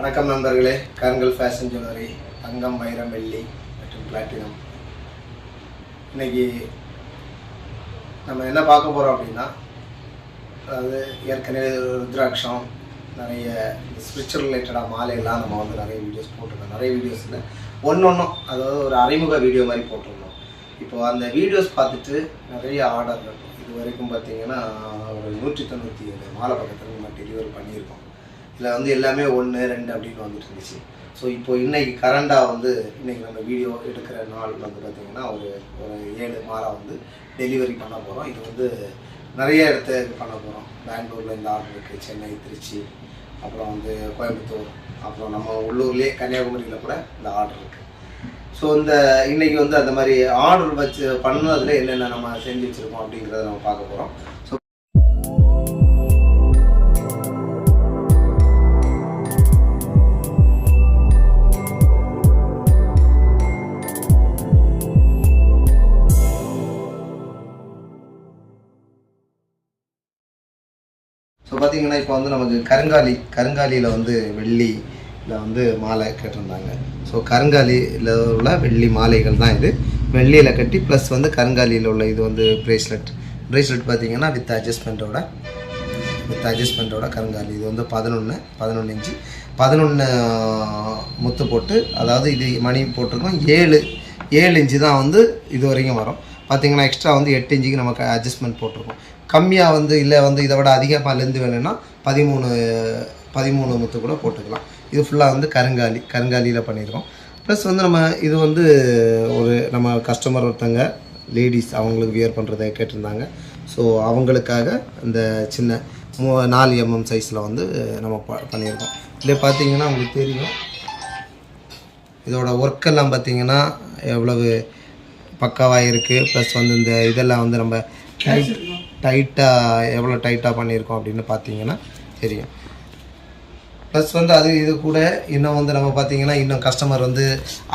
வணக்கம் நண்பர்களே. கருங்கல் ஃபேஷன் ஜுவல்லரி, தங்கம், வைரம், வெள்ளி மற்றும் பிளாட்டினம். இன்னைக்கு நம்ம என்ன பார்க்க போகிறோம் அப்படின்னா, அதாவது ஏற்கனவே ருத்ராட்சம், நிறைய ஸ்பிரிச்சுவல் ரிலேட்டடாக மாலையெல்லாம் நம்ம வந்து நிறைய வீடியோஸ் போட்டிருக்கோம். நிறைய வீடியோஸில் ஒன்றும் அதாவது ஒரு அறிமுக வீடியோ மாதிரி போட்டிருந்தோம். இப்போது அந்த வீடியோஸ் பார்த்துட்டு நிறைய ஆர்டர்கள் இது வரைக்கும் பார்த்திங்கன்னா ஒரு 197 மாலை பக்கத்தில் நம்ம டெலிவரி பண்ணியிருக்கோம். இதில் வந்து எல்லாமே 1, 2 அப்படின்னு வந்துட்டு இருந்துச்சு. ஸோ இப்போது இன்றைக்கி கரண்டாக வந்து இன்றைக்கி நம்ம வீடியோ எடுக்கிற நாள் வந்து பார்த்திங்கன்னா ஒரு 7 மாலை வந்து டெலிவரி பண்ண போகிறோம். இது வந்து நிறைய இடத்துக்கு பண்ண போகிறோம். பெங்களூரில் இந்த ஆர்டர் இருக்குது, சென்னை, திருச்சி, அப்புறம் வந்து கோயம்புத்தூர், அப்புறம் நம்ம உள்ளூர்லேயே கன்னியாகுமரியில் கூட இந்த ஆர்டர் இருக்குது. ஸோ இன்றைக்கி வந்து அந்த மாதிரி ஆர்டர் வச்சு பண்ணதில் என்னென்ன நம்ம செஞ்சு வச்சுருக்கோம் அப்படிங்கிறத நம்ம பார்க்க போகிறோம். ஸோ பார்த்திங்கன்னா இப்போ வந்து நமக்கு கருங்காலியில் வந்து வெள்ளியில் வந்து மாலை கேட்டிருந்தாங்க. ஸோ கருங்காலியில் உள்ள வெள்ளி மாலைகள் தான் இது. வெள்ளியில் கட்டி ப்ளஸ் வந்து கருங்காலியில் உள்ள இது வந்து ப்ரேஸ்லெட் பார்த்திங்கன்னா வித் அட்ஜஸ்ட்மெண்ட்டோட கருங்காலி. இது வந்து 11 இன்ச்சு 11 முத்து போட்டு, அதாவது இது மணி போட்டிருக்கோம். 7 இன்ச்சு தான் வந்து இது வரைக்கும் வரும். பார்த்திங்கன்னா எக்ஸ்ட்ரா வந்து 8 இன்ச்சுக்கு நமக்கு அட்ஜஸ்ட்மெண்ட் போட்டிருக்கோம். கம்மியாக வந்து இல்லை வந்து இதை விட அதிகமாக லெந்து வேணும்னா 13 முத்து கூட போட்டுக்கலாம். இது ஃபுல்லாக வந்து கருங்காலியில் பண்ணியிருக்கோம். ப்ளஸ் வந்து நம்ம இது வந்து நம்ம கஸ்டமர் ஒருத்தங்க லேடிஸ் அவங்களுக்கு வியர் பண்ணுறதை கேட்டிருந்தாங்க. ஸோ அவங்களுக்காக இந்த சின்ன 4 mm சைஸில் வந்து நம்ம பண்ணியிருக்கோம். இதில் பார்த்திங்கன்னா உங்களுக்கு தெரியும், இதோட ஒர்க்கெல்லாம் பார்த்திங்கன்னா எவ்வளவு பக்காவாக இருக்குது. ப்ளஸ் வந்து இந்த இதெல்லாம் வந்து நம்ம டைட்டாக எவ்வளோ டைட்டாக பண்ணியிருக்கோம் அப்படின்னு பார்த்தீங்கன்னா தெரியும். ப்ளஸ் வந்து இது கூட இன்னும் வந்து நம்ம பார்த்திங்கன்னா இன்னும் கஸ்டமர் வந்து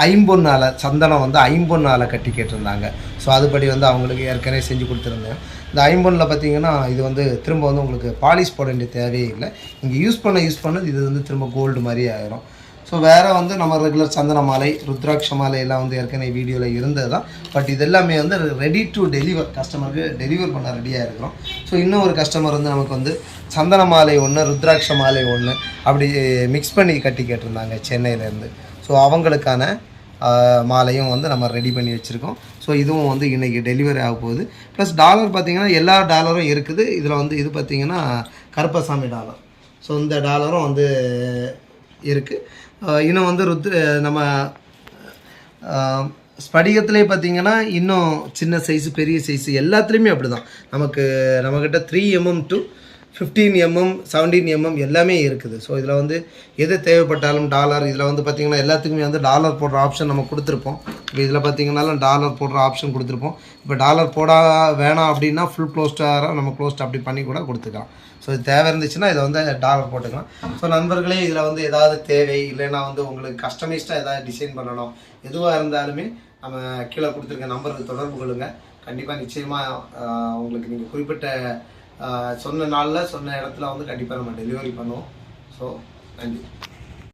ஐம்பொன்னால சந்தனம் வந்து ஐம்பொன்னால கட்டி கேட்டிருந்தாங்க. ஸோ அதுபடி வந்து அவங்களுக்கு ஏற்கனவே செஞ்சு கொடுத்துருந்தேன். இந்த ஐம்பொன்னில் பார்த்திங்கன்னா இது வந்து திரும்ப வந்து உங்களுக்கு பாலிஷ் போட வேண்டிய தேவையே இல்லை. இங்கே யூஸ் பண்ணது இது வந்து திரும்ப கோல்டு மாதிரி ஆயிரும். ஸோ வேறு வந்து நம்ம ரெகுலர் சந்தன மாலை, ருத்ராட்ச மாலை எல்லாம் வந்து ஏற்கனவே வீடியோவில் இருந்தது தான். பட் இது எல்லாமே வந்து ரெடி டு டெலிவர், கஸ்டமருக்கு டெலிவர் பண்ண ரெடியாக இருக்கிறோம். ஸோ இன்னும் ஒரு கஸ்டமர் வந்து நமக்கு வந்து சந்தன மாலை 1, ருத்ராட்ச மாலை 1 அப்படி மிக்ஸ் பண்ணி கட்டி கேட்டிருந்தாங்க சென்னையிலேருந்து. ஸோ அவங்களுக்கான மாலையும் வந்து நம்ம ரெடி பண்ணி வச்சுருக்கோம். ஸோ இதுவும் வந்து இன்றைக்கி டெலிவரி ஆக போகுது. ப்ளஸ் டாலர் பார்த்திங்கன்னா எல்லா டாலரும் இருக்குது. இதில் வந்து இது பார்த்திங்கன்னா கருப்பசாமி டாலர். ஸோ இந்த டாலரும் வந்து இருக்குது. இன்னும் வந்து நம்ம ஸ்படிகத்திலே பார்த்திங்கன்னா இன்னும் சின்ன சைஸு, பெரிய சைஸு எல்லாத்துலேயுமே அப்படி தான். நம்மக்கிட்ட 3 mm to 15 mm 17 mm எல்லாமே இருக்குது. ஸோ இதில் வந்து எது தேவைப்பட்டாலும் டாலர், இதில் வந்து பார்த்திங்கன்னா எல்லாத்துக்குமே வந்து டாலர் போடுற ஆப்ஷன் நம்ம கொடுத்துருப்போம். இப்போ இதில் பார்த்திங்கனாலும் டாலர் போடுற ஆப்ஷன் கொடுத்துருப்போம். இப்போ டாலர் வேணாம் அப்படின்னா ஃபுல் க்ளோஸ்டாக நம்ம க்ளோஸ்ட் அப்படி பண்ணி கூட கொடுத்துக்கலாம். ஸோ இது தேவை இருந்துச்சுன்னா இதை வந்து டாலர் போட்டுக்கலாம். ஸோ நண்பர்களே, இதில் வந்து ஏதாவது தேவை இல்லைன்னா வந்து உங்களுக்கு கஸ்டமைஸ்டாக ஏதாவது டிசைன் பண்ணணும், எதுவாக இருந்தாலுமே நம்ம கீழே கொடுத்துருக்க நம்பருக்கு தொடர்பு கொள்ளுங்கள். கண்டிப்பாக நிச்சயமாக உங்களுக்கு நீங்கள் குறிப்பிட்ட சொன்ன நாளில் சொன்ன இடத்துல வந்து கண்டிப்பாக நம்ம டெலிவரி பண்ணுவோம். ஸோ நன்றி.